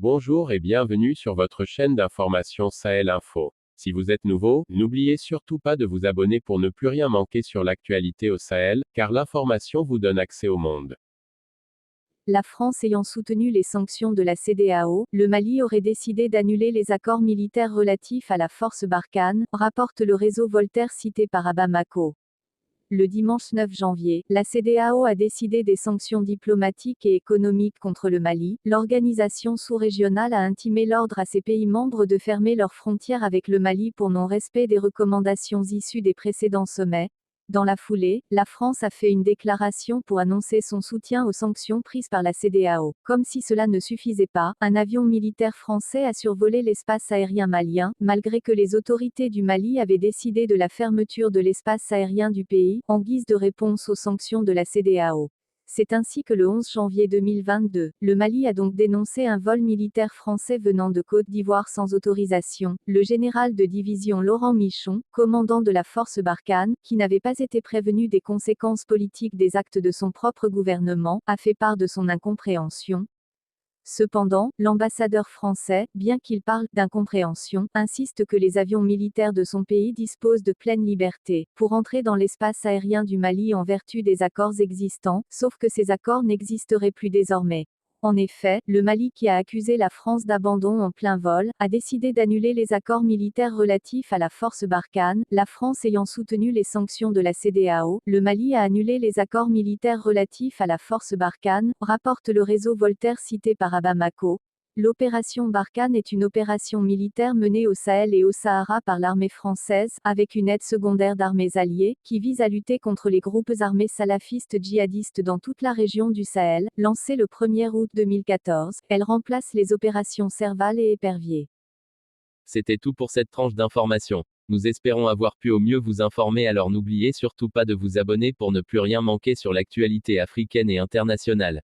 Bonjour et bienvenue sur votre chaîne d'information Sahel Info. Si vous êtes nouveau, n'oubliez surtout pas de vous abonner pour ne plus rien manquer sur l'actualité au Sahel, car l'information vous donne accès au monde. La France ayant soutenu les sanctions de la CEDEAO, le Mali aurait décidé d'annuler les accords militaires relatifs à la force Barkhane, rapporte le réseau Voltaire cité par Bamako. Le dimanche 9 janvier, la CEDEAO a décidé des sanctions diplomatiques et économiques contre le Mali. L'organisation sous-régionale a intimé l'ordre à ses pays membres de fermer leurs frontières avec le Mali pour non-respect des recommandations issues des précédents sommets. Dans la foulée, la France a fait une déclaration pour annoncer son soutien aux sanctions prises par la CEDEAO. Comme si cela ne suffisait pas, un avion militaire français a survolé l'espace aérien malien, malgré que les autorités du Mali avaient décidé de la fermeture de l'espace aérien du pays, en guise de réponse aux sanctions de la CEDEAO. C'est ainsi que le 11 janvier 2022, le Mali a donc dénoncé un vol militaire français venant de Côte d'Ivoire sans autorisation. Le général de division Laurent Michon, commandant de la force Barkhane, qui n'avait pas été prévenu des conséquences politiques des actes de son propre gouvernement, a fait part de son incompréhension. Cependant, l'ambassadeur français, bien qu'il parle d'incompréhension, insiste que les avions militaires de son pays disposent de pleine liberté pour entrer dans l'espace aérien du Mali en vertu des accords existants, sauf que ces accords n'existeraient plus désormais. En effet, le Mali, qui a accusé la France d'abandon en plein vol, a décidé d'annuler les accords militaires relatifs à la force Barkhane. La France ayant soutenu les sanctions de la CEDEAO, le Mali a annulé les accords militaires relatifs à la force Barkhane, rapporte le réseau Voltaire cité par Bamako. L'opération Barkhane est une opération militaire menée au Sahel et au Sahara par l'armée française, avec une aide secondaire d'armées alliées, qui vise à lutter contre les groupes armés salafistes djihadistes dans toute la région du Sahel. Lancée le 1er août 2014, elle remplace les opérations Serval et Épervier. C'était tout pour cette tranche d'information. Nous espérons avoir pu au mieux vous informer, alors n'oubliez surtout pas de vous abonner pour ne plus rien manquer sur l'actualité africaine et internationale.